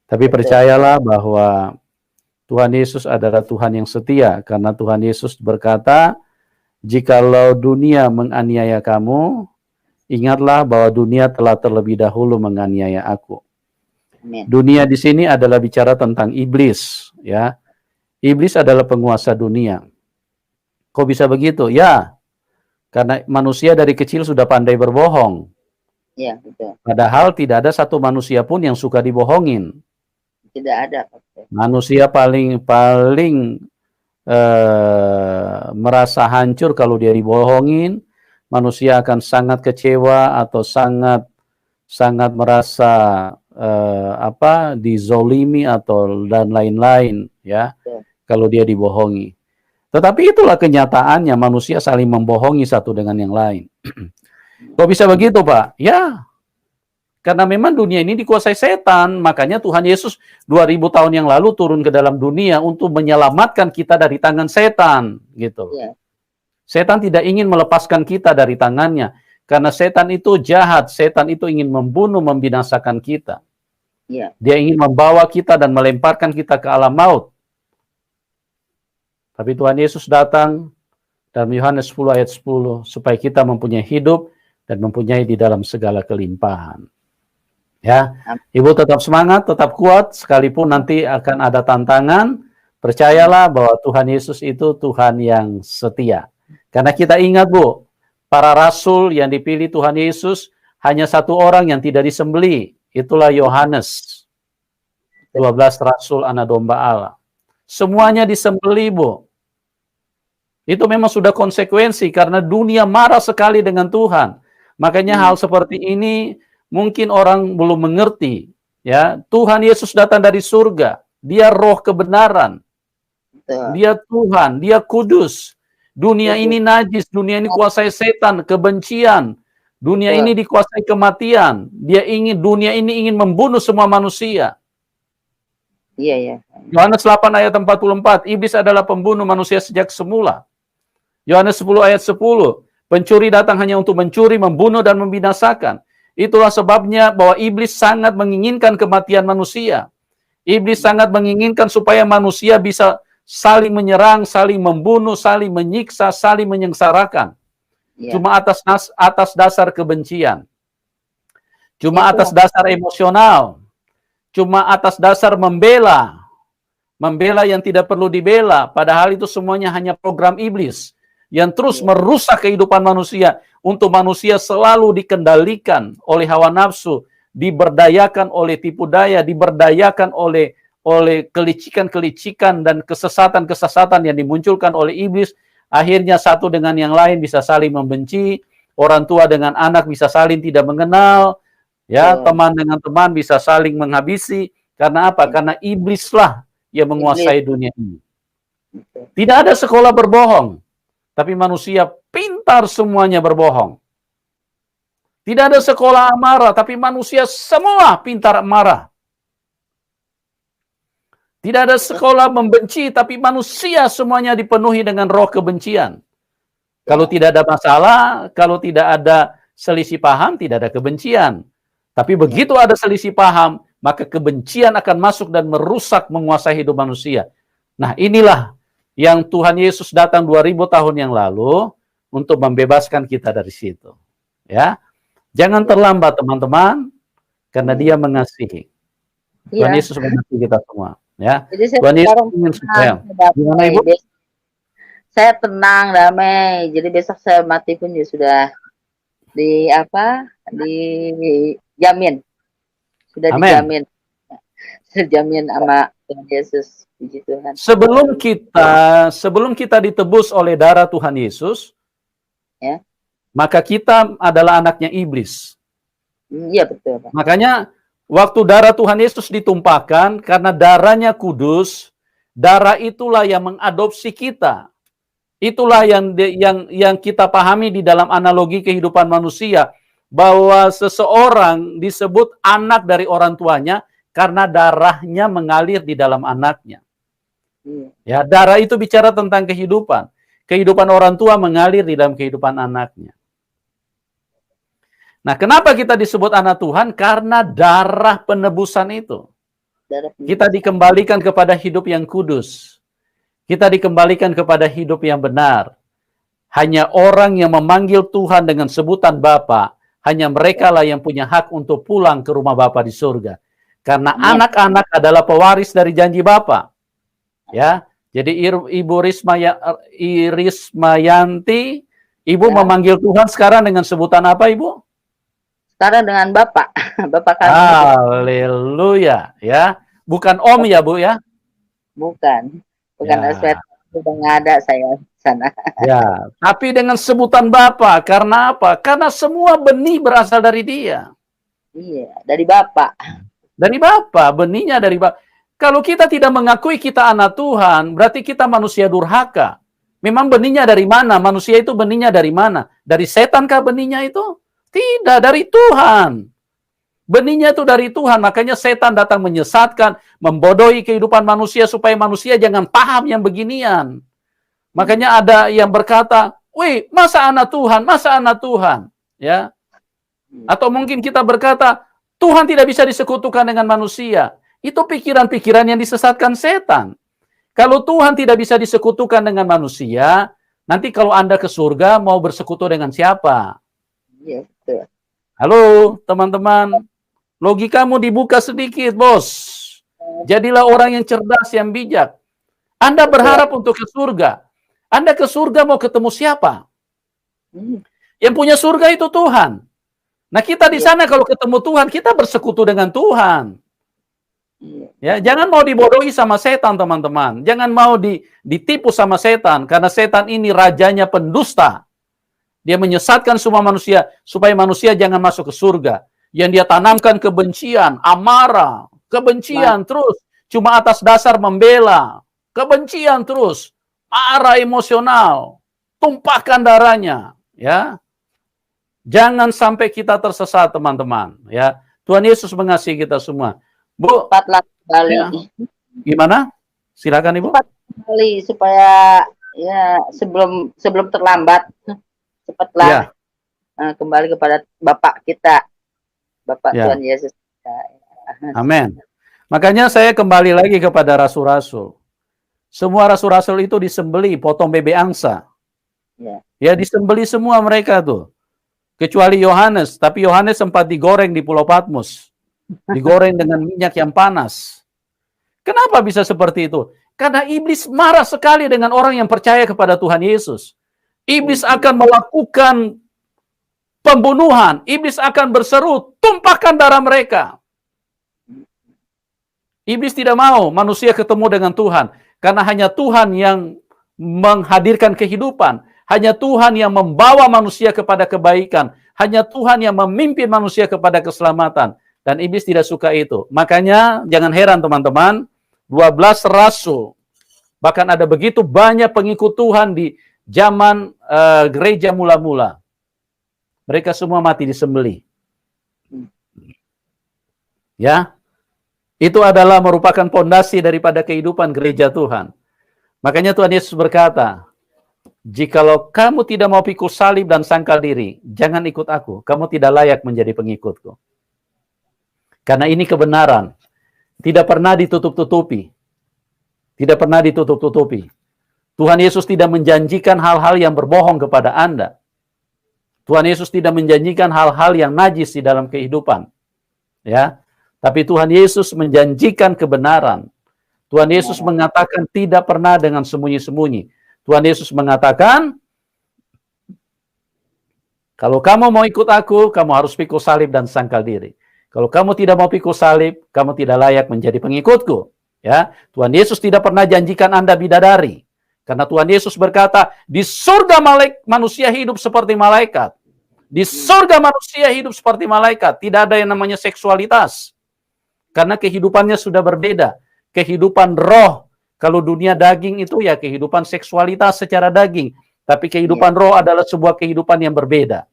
Tapi Betul. percayalah bahwa Tuhan Yesus adalah Tuhan yang setia, karena Tuhan Yesus berkata, jikalau dunia menganiaya kamu, ingatlah bahwa dunia telah terlebih dahulu menganiaya aku. Amin. Dunia di sini adalah bicara tentang iblis, ya. Iblis adalah penguasa dunia. Kok bisa begitu? Ya, karena manusia dari kecil sudah pandai berbohong. Ya, betul. Padahal tidak ada satu manusia pun yang suka dibohongin. Tidak ada. Manusia paling merasa hancur kalau dia dibohongin. Manusia akan sangat kecewa atau sangat merasa dizolimi atau dan lain-lain, ya, kalau dia dibohongi. Tetapi itulah kenyataannya, manusia saling membohongi satu dengan yang lain. Kok bisa begitu, Pak? Ya, Karena memang dunia ini dikuasai setan, makanya Tuhan Yesus 2000 tahun yang lalu turun ke dalam dunia untuk menyelamatkan kita dari tangan setan, gitu. Iya. Setan tidak ingin melepaskan kita dari tangannya, karena setan itu jahat, setan itu ingin membunuh, membinasakan kita. Iya. Dia ingin membawa kita dan melemparkan kita ke alam maut. Tapi Tuhan Yesus datang dalam Yohanes 10 ayat 10 supaya kita mempunyai hidup dan mempunyai di dalam segala kelimpahan. Ya, Ibu tetap semangat, tetap kuat, sekalipun nanti akan ada tantangan, percayalah bahwa Tuhan Yesus itu Tuhan yang setia. Karena kita ingat, Bu, para rasul yang dipilih Tuhan Yesus, hanya satu orang yang tidak disembelih, itulah Yohanes. 12 rasul anak domba Allah. Semuanya disembelih, Bu. Itu memang sudah konsekuensi, karena dunia marah sekali dengan Tuhan. Makanya hal seperti ini, mungkin orang belum mengerti, ya. Tuhan Yesus datang dari surga, dia roh kebenaran, dia Tuhan, dia kudus. Dunia ini najis, dunia ini kuasai setan, kebencian, dunia ini dikuasai kematian. Dunia ini ingin membunuh semua manusia. Iya, ya. Yohanes 8 ayat 44, iblis adalah pembunuh manusia sejak semula. Yohanes 10 ayat 10, pencuri datang hanya untuk mencuri, membunuh, dan membinasakan. Itulah sebabnya bahwa iblis sangat menginginkan kematian manusia. Iblis sangat menginginkan supaya manusia bisa saling menyerang, saling membunuh, saling menyiksa, saling menyengsarakan. Ya. Cuma atas dasar kebencian. Cuma atas dasar emosional. Cuma atas dasar membela. Membela yang tidak perlu dibela. Padahal itu semuanya hanya program iblis yang terus merusak kehidupan manusia, untuk manusia selalu dikendalikan oleh hawa nafsu, diberdayakan oleh tipu daya, diberdayakan oleh kelicikan-kelicikan dan kesesatan-kesesatan yang dimunculkan oleh iblis. Akhirnya satu dengan yang lain bisa saling membenci, orang tua dengan anak bisa saling tidak mengenal, ya, teman dengan teman bisa saling menghabisi. Karena apa? Karena iblislah yang menguasai dunia ini. Tidak ada sekolah berbohong, tapi manusia pintar semuanya berbohong. Tidak ada sekolah amarah, tapi manusia semua pintar marah. Tidak ada sekolah membenci, tapi manusia semuanya dipenuhi dengan roh kebencian. Kalau tidak ada masalah, kalau tidak ada selisih paham, tidak ada kebencian. Tapi begitu ada selisih paham, maka kebencian akan masuk dan merusak, menguasai hidup manusia. Nah, inilah yang Tuhan Yesus datang 2000 tahun yang lalu untuk membebaskan kita dari situ. Ya, jangan terlambat teman-teman, karena Dia mengasihi. Tuhan Yesus mengasihi kita semua. Ya, Jadi Tuhan Yesus ingin supaya. Gimana Ibu? Saya tenang, damai. Jadi besok saya mati pun ya sudah dijamin. Sudah dijamin. Terjamin sama Tuhan Yesus. Puji Tuhan. Sebelum kita ditebus oleh darah Tuhan Yesus, ya, maka kita adalah anaknya iblis. Iya, betul, Pak. Makanya waktu darah Tuhan Yesus ditumpahkan, karena darahnya kudus, darah itulah yang mengadopsi kita. Itulah yang kita pahami di dalam analogi kehidupan manusia, bahwa seseorang disebut anak dari orang tuanya karena darahnya mengalir di dalam anaknya. Ya, darah itu bicara tentang kehidupan. Kehidupan orang tua mengalir di dalam kehidupan anaknya. Nah, kenapa kita disebut anak Tuhan? Karena darah penebusan itu. Kita dikembalikan kepada hidup yang kudus. Kita dikembalikan kepada hidup yang benar. Hanya orang yang memanggil Tuhan dengan sebutan Bapa, hanya mereka lah yang punya hak untuk pulang ke rumah Bapa di surga. Karena anak-anak adalah pewaris dari janji Bapa. Ya, jadi Ibu Rismayanti, Ibu memanggil Tuhan sekarang dengan sebutan apa, Ibu? Sekarang dengan Bapak. Bapak kami. Haleluya, ya. Bukan Om ya, Bu ya? Bukan Ya. aspek sudah nggak ada saya sana. Ya, tapi dengan sebutan Bapa. Karena apa? Karena semua benih berasal dari Dia. Iya, dari Bapak. Dari Bapa, benihnya dari Bapa. Kalau kita tidak mengakui kita anak Tuhan, berarti kita manusia durhaka. Memang benihnya dari mana? Manusia itu benihnya dari mana? Dari setan kah benihnya itu? Tidak, dari Tuhan. Benihnya itu dari Tuhan, makanya setan datang menyesatkan, membodohi kehidupan manusia supaya manusia jangan paham yang beginian. Makanya ada yang berkata, "Wih, masa anak Tuhan, masa anak Tuhan?" Ya. Atau mungkin kita berkata, Tuhan tidak bisa disekutukan dengan manusia. Itu pikiran-pikiran yang disesatkan setan. Kalau Tuhan tidak bisa disekutukan dengan manusia, nanti kalau Anda ke surga mau bersekutu dengan siapa? Iya, betul. Halo, teman-teman. Logikamu dibuka sedikit, bos. Jadilah orang yang cerdas, yang bijak. Anda berharap untuk ke surga. Anda ke surga mau ketemu siapa? Yang punya surga itu Tuhan. Nah, kita di sana kalau ketemu Tuhan, kita bersekutu dengan Tuhan. Ya, jangan mau dibodohi sama setan, teman-teman. Jangan mau ditipu sama setan, karena setan ini rajanya pendusta. Dia menyesatkan semua manusia supaya manusia jangan masuk ke surga. Yang dia tanamkan kebencian, amarah, kebencian terus cuma atas dasar membela, kebencian terus, marah emosional, tumpahkan darahnya, ya. Jangan sampai kita tersesat, teman-teman, ya. Tuhan Yesus mengasihi kita semua. Bu, Cepatlah kembali. ya. Gimana? Silakan Ibu. Cepat kembali supaya ya sebelum terlambat. Cepatlah kembali kepada Bapak kita, Bapak Tuhan Yesus. Amin. Makanya saya kembali lagi kepada rasul-rasul. Semua rasul-rasul itu disembeli, potong bebek angsa. Ya, disembeli semua mereka tuh. Kecuali Yohanes, tapi Yohanes sempat digoreng di Pulau Patmos. Digoreng dengan minyak yang panas. Kenapa bisa seperti itu? Karena iblis marah sekali dengan orang yang percaya kepada Tuhan Yesus. Iblis akan melakukan pembunuhan. Iblis akan berseru, tumpahkan darah mereka. Iblis tidak mau manusia ketemu dengan Tuhan. Karena hanya Tuhan yang menghadirkan kehidupan. Hanya Tuhan yang membawa manusia kepada kebaikan. Hanya Tuhan yang memimpin manusia kepada keselamatan. Dan iblis tidak suka itu. Makanya jangan heran teman-teman. 12 rasul. Bahkan ada begitu banyak pengikut Tuhan di zaman gereja mula-mula. Mereka semua mati disembelih. Ya. Itu adalah merupakan pondasi daripada kehidupan gereja Tuhan. Makanya Tuhan Yesus berkata, "Jikalau kamu tidak mau pikul salib dan sangkal diri, jangan ikut aku. Kamu tidak layak menjadi pengikutku." Karena ini kebenaran. Tidak pernah ditutup-tutupi. Tidak pernah ditutup-tutupi. Tuhan Yesus tidak menjanjikan hal-hal yang berbohong kepada Anda. Tuhan Yesus tidak menjanjikan hal-hal yang najis di dalam kehidupan. Ya. Tapi Tuhan Yesus menjanjikan kebenaran. Tuhan Yesus mengatakan tidak pernah dengan sembunyi-sembunyi. Tuhan Yesus mengatakan, kalau kamu mau ikut aku, kamu harus pikul salib dan sangkal diri. Kalau kamu tidak mau pikul salib, kamu tidak layak menjadi pengikutku. Ya, Tuhan Yesus tidak pernah janjikan Anda bidadari. Karena Tuhan Yesus berkata, di surga manusia hidup seperti malaikat. Di surga manusia hidup seperti malaikat. Tidak ada yang namanya seksualitas. Karena kehidupannya sudah berbeda. Kehidupan roh. Kalau dunia daging itu ya kehidupan seksualitas secara daging. Tapi kehidupan roh adalah sebuah kehidupan yang berbeda.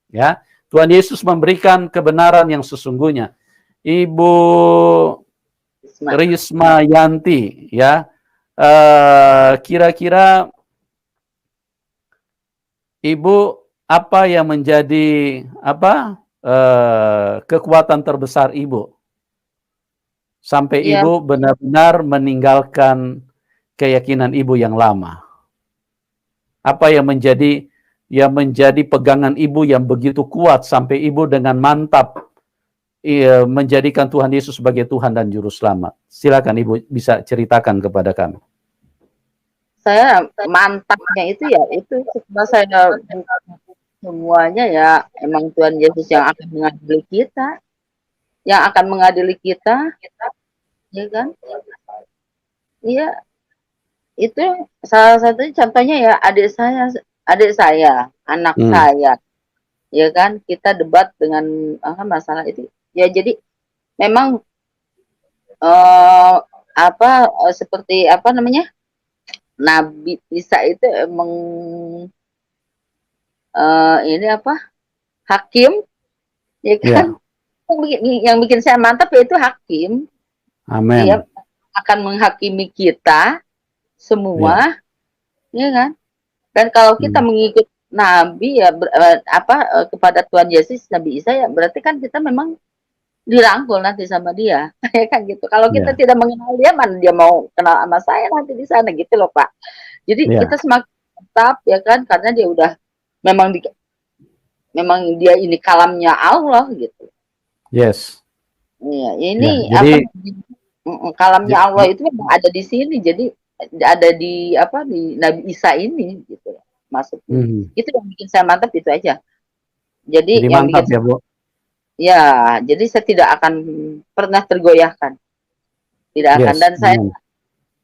Ya, Tuhan Yesus memberikan kebenaran yang sesungguhnya. Ibu Risma Yanti, ya, kira-kira Ibu apa yang menjadi kekuatan terbesar Ibu sampai Ibu benar-benar meninggalkan keyakinan Ibu yang lama? Apa yang menjadi pegangan Ibu yang begitu kuat sampai Ibu dengan mantap menjadikan Tuhan Yesus sebagai Tuhan dan Juru Selamat? Silakan Ibu bisa ceritakan kepada kami. Saya mantapnya itu ya, itu setelah saya semuanya ya, emang Tuhan Yesus yang akan mengadili kita. Yang akan mengadili kita, ya kan? Iya, itu salah satu contohnya ya adik saya, anak saya, ya kan? Kita debat dengan masalah itu. Ya jadi memang seperti apa namanya, Nabi Isa itu emang ini apa, hakim, ya kan? yang bikin saya mantap yaitu hakim. Dia Amin. akan menghakimi kita Ya. semua, ya kan? Dan kalau kita Hmm. mengikut Nabi ya kepada Tuhan Yesus, Nabi Isa ya berarti kan kita memang dirangkul nanti sama dia, ya kan gitu. Kalau kita Ya. tidak mengenal dia, mana dia mau kenal sama saya nanti di sana gitu loh Pak. Jadi Ya. kita semakin tetap ya kan, karena dia udah memang memang dia ini kalamnya Allah gitu. Yes. Iya, Ya. ini Jadi, kalamnya j- Allah itu memang ada di sini. Jadi ada di Nabi Isa ini gitu maksudnya. Mhm. Itu yang bikin saya mantap itu aja. Jadi Jadi yang mantap bikin ya, Bu. ya, jadi saya tidak akan pernah tergoyahkan. Tidak akan Yes. dan saya Amin.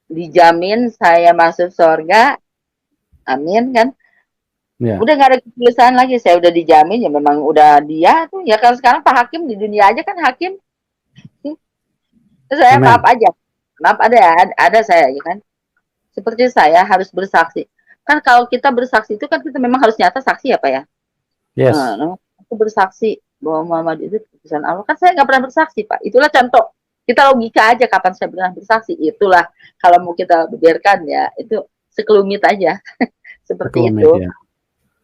dijamin saya masuk surga. Amin kan. Ya. Udah nggak ada kegelisahan lagi. Saya udah dijamin ya memang udah dia tuh ya kalau sekarang Pak Hakim di dunia aja kan hakim. Saya maaf Amin. aja. Maaf ada saya ya kan. Seperti saya harus bersaksi. Kan kalau kita bersaksi itu kan kita memang harus nyata saksi ya Pak ya. Yes. Aku bersaksi bahwa Muhammad itu putusan Allah. Kan saya nggak pernah bersaksi Pak. Itulah contoh. Kita logika aja kapan saya pernah bersaksi. Itulah kalau mau kita biarkan ya itu sekelumit aja. Seperti Sekelumit itu. ya.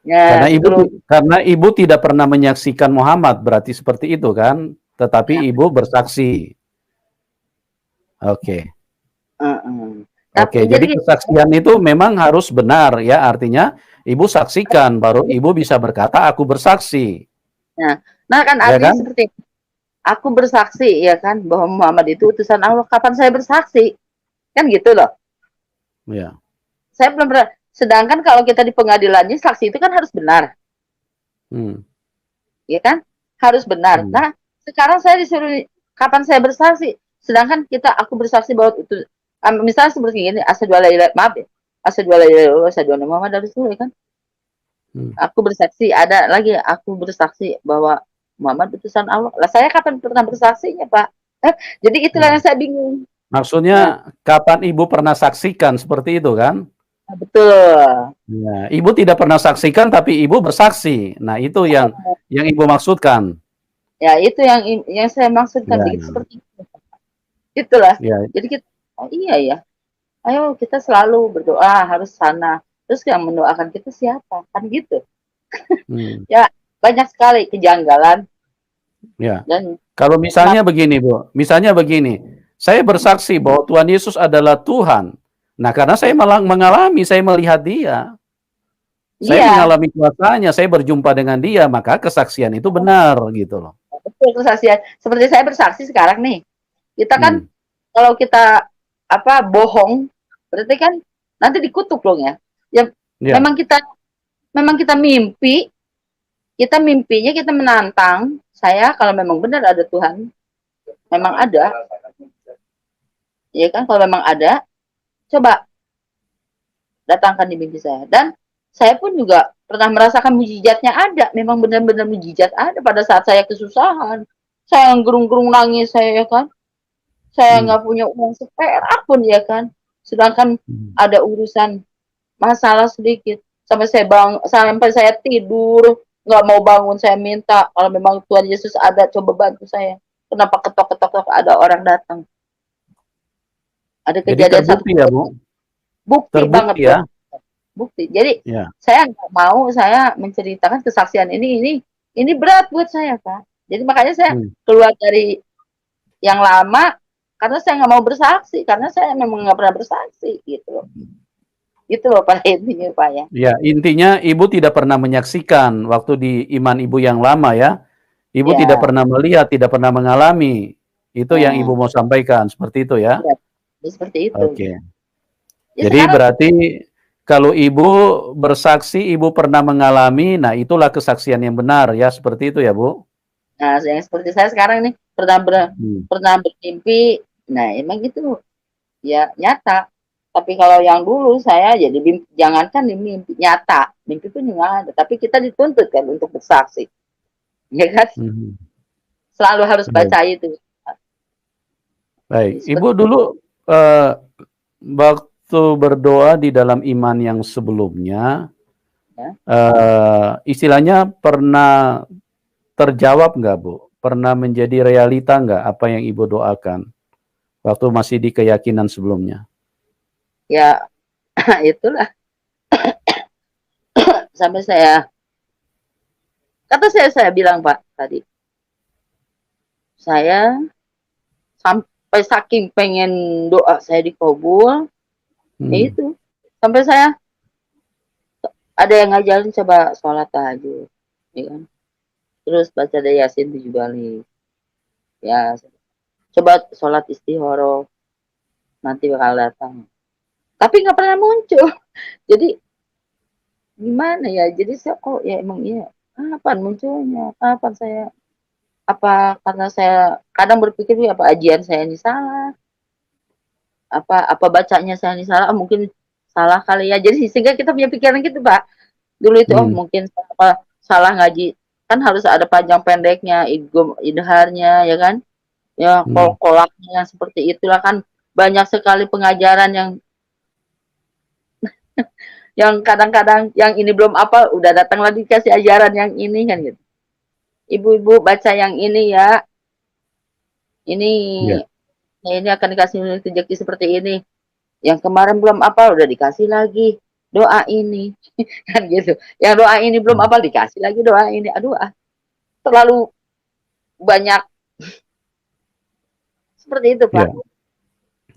Ya, sekelumit. Karena ibu tidak pernah menyaksikan Muhammad, berarti seperti itu kan? Tetapi ibu bersaksi. Oke. Tapi Oke, jadi kesaksian itu memang harus benar ya, artinya ibu saksikan baru ibu bisa berkata aku bersaksi. nah kan Ya artinya kan? seperti aku bersaksi ya kan bahwa Muhammad itu utusan Allah. Kapan saya bersaksi? Kan gitu loh. Ya. Saya belum pernah. Sedangkan kalau kita di pengadilannya saksi itu kan harus benar. Hmm. Ya kan? Harus benar. Hmm. Nah, sekarang saya disuruh kapan saya bersaksi? Sedangkan aku bersaksi bahwa itu misalnya seperti ini, asyhadu alla ilaha maaf ya. Asyhadu alla ilaha illallah, asyhadu anna Muhammadar Rasulullah kan. Aku bersaksi, ada lagi aku bersaksi bahwa Muhammad utusan Allah. Lah saya kapan pernah bersaksinya, Pak? Jadi itulah yang saya bingung. Maksudnya kapan ibu pernah saksikan seperti itu kan? Betul. Ya, ibu tidak pernah saksikan tapi ibu bersaksi. Nah, itu yang ibu maksudkan. Ya, itu yang saya maksudkan Ya. begitu seperti itu. Itulah. Ya. Jadi kita iya ya. Ayo kita selalu berdoa harus sana. Terus yang mendoakan kita siapa? Kan gitu. Ya, banyak sekali kejanggalan. Ya. Dan Kalau misalnya begini, Bu. Misalnya begini. Saya bersaksi bahwa Tuhan Yesus adalah Tuhan. Nah, karena saya mengalami, saya melihat dia. Saya mengalami kuasanya, saya berjumpa dengan dia, maka kesaksian itu benar gitu loh. Betul, kesaksian. Seperti saya bersaksi sekarang nih. Kita kan kalau kita bohong, berarti kan nanti dikutuk loh ya. Ya, memang kita mimpi, kita mimpinya kita menantang. Saya kalau memang benar ada Tuhan, memang ada. Ya kan, kalau memang ada, coba datangkan di mimpi saya. Dan saya pun juga pernah merasakan mujizatnya ada. Memang benar-benar mujizat ada pada saat saya kesusahan. Saya gerung-gerung nangis saya ya kan. Saya nggak punya uang seperak pun ya kan. Sedangkan ada urusan masalah sedikit. Sampai saya tidur, nggak mau bangun, saya minta kalau memang Tuhan Yesus ada, coba bantu saya. Kenapa ketok-ketok ada orang datang? Ada kejadian jadi terbukti ya, Bu? Bukti terbukti banget ya. Bukti. Jadi saya nggak mau saya menceritakan kesaksian ini berat buat saya Pak. Jadi makanya saya keluar dari yang lama karena saya nggak mau bersaksi karena saya memang nggak pernah bersaksi gitu loh. Itu loh pada intinya Pak ya. Ya, intinya ibu tidak pernah menyaksikan waktu di iman ibu yang lama ya. Ibu tidak pernah melihat, tidak pernah mengalami. Itu yang ibu mau sampaikan, seperti itu ya? Ya, seperti itu. Oke. Ya, jadi berarti kalau ibu bersaksi, ibu pernah mengalami, nah itulah kesaksian yang benar ya, seperti itu ya Bu? Nah, yang seperti saya sekarang nih pernah bermimpi, nah emang gitu ya nyata. Tapi kalau yang dulu saya jadi jangankan di mimpi nyata, mimpi pun juga ada. Tapi kita dituntut kan untuk bersaksi, ya kan? Selalu harus baca itu. Baik, Ibu dulu waktu berdoa di dalam iman yang sebelumnya, istilahnya pernah terjawab nggak Bu? pernah menjadi realita nggak apa yang Ibu doakan waktu masih di keyakinan sebelumnya? Ya, itulah sampai saya bilang Pak tadi, saya sampai saking pengen doa saya dikabul, ya itu sampai saya ada yang ngajarin coba sholat tahajud, ya kan? Terus baca Yasin 7 kali, ya coba sholat istihoroh, nanti bakal datang. Tapi nggak pernah muncul. Jadi gimana ya? Jadi saya kok ya emang iya. Kapan munculnya? Kapan saya? Apa karena saya kadang berpikir ya apa ajian saya ini salah? Apa bacanya saya ini salah? Mungkin salah kali ya. Jadi sehingga kita punya pikiran gitu Pak. Dulu itu oh mungkin apa salah ngaji, kan harus ada panjang pendeknya, idharnya ya kan? Ya kolaknya seperti itulah kan banyak sekali pengajaran yang kadang-kadang yang ini belum apa udah datang lagi kasih ajaran yang ini kan gitu. Ibu-ibu baca yang ini ya. Ini ini akan dikasih rezeki seperti ini. Yang kemarin belum apa udah dikasih lagi doa ini kan gitu. Yang doa ini belum apa dikasih lagi doa ini. Aduh terlalu banyak seperti itu Pak.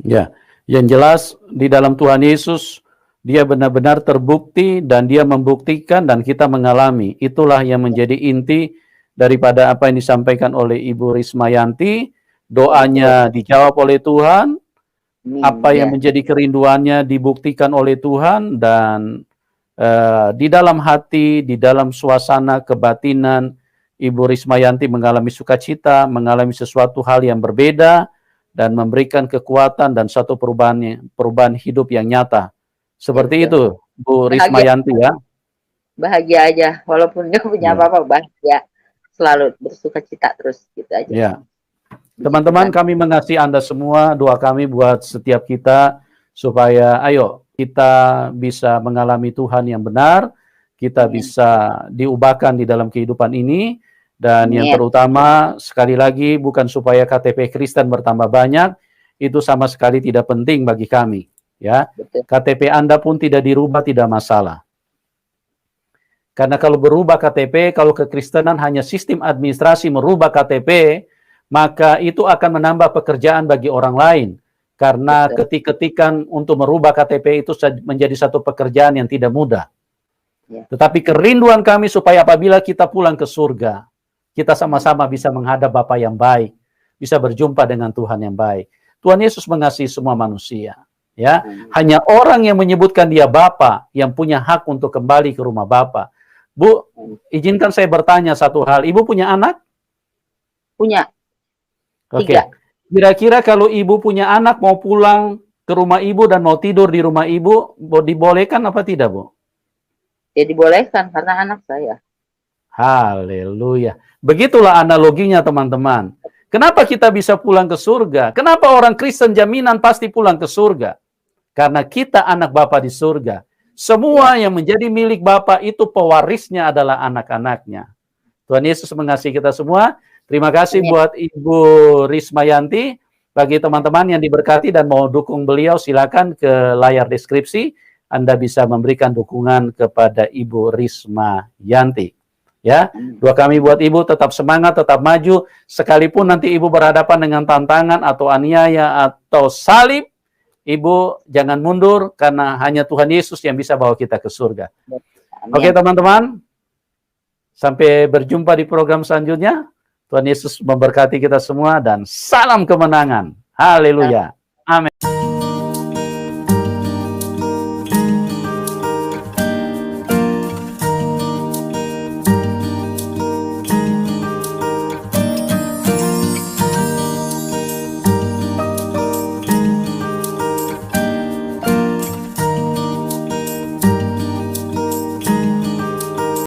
Ya, yang jelas di dalam Tuhan Yesus dia benar-benar terbukti dan dia membuktikan dan kita mengalami. Itulah yang menjadi inti daripada apa yang disampaikan oleh Ibu Rismayanti. Doanya dijawab oleh Tuhan, apa yang menjadi kerinduannya dibuktikan oleh Tuhan, dan di dalam hati, di dalam suasana kebatinan, Ibu Rismayanti mengalami sukacita, mengalami sesuatu hal yang berbeda, dan memberikan kekuatan dan satu perubahan hidup yang nyata. Seperti itu, Bu Rismayanti ya. Bahagia aja, walaupun nggak punya apa-apa, bahagia. Selalu bersukacita terus, gitu aja. Ya. Teman-teman, kami mengasihi Anda semua. Doa kami buat setiap kita supaya ayo kita bisa mengalami Tuhan yang benar, kita bisa diubahkan di dalam kehidupan ini, dan yang terutama sekali lagi bukan supaya KTP Kristen bertambah banyak, itu sama sekali tidak penting bagi kami, ya. KTP Anda pun tidak dirubah tidak masalah. Karena kalau berubah KTP, kalau kekristenan hanya sistem administrasi merubah KTP, maka itu akan menambah pekerjaan bagi orang lain. Karena ketik-ketikan untuk merubah KTP itu menjadi satu pekerjaan yang tidak mudah. Tetapi kerinduan kami supaya apabila kita pulang ke surga, kita sama-sama bisa menghadap Bapa yang baik, bisa berjumpa dengan Tuhan yang baik. Tuhan Yesus mengasihi semua manusia. Ya, hanya orang yang menyebutkan dia Bapa yang punya hak untuk kembali ke rumah Bapa. Bu, izinkan saya bertanya satu hal. Ibu punya anak? Punya. Oke. Kira-kira kalau ibu punya anak mau pulang ke rumah ibu dan mau tidur di rumah ibu, dibolehkan apa tidak, Bu? Ya dibolehkan karena anak saya. Haleluya. Begitulah analoginya, teman-teman. Kenapa kita bisa pulang ke surga? Kenapa orang Kristen jaminan pasti pulang ke surga? Karena kita anak Bapa di surga. Semua yang menjadi milik Bapa itu pewarisnya adalah anak-anaknya. Tuhan Yesus mengasihi kita semua. Terima kasih buat Ibu Rismayanti. Bagi teman-teman yang diberkati dan mau dukung beliau, silakan ke layar deskripsi. Anda bisa memberikan dukungan kepada Ibu Rismayanti. Ya, doa kami buat Ibu tetap semangat, tetap maju. Sekalipun nanti Ibu berhadapan dengan tantangan atau aniaya atau salib, Ibu jangan mundur karena hanya Tuhan Yesus yang bisa bawa kita ke surga. Oke, teman-teman. Sampai berjumpa di program selanjutnya. Tuhan Yesus memberkati kita semua dan salam kemenangan. Haleluya. Amin.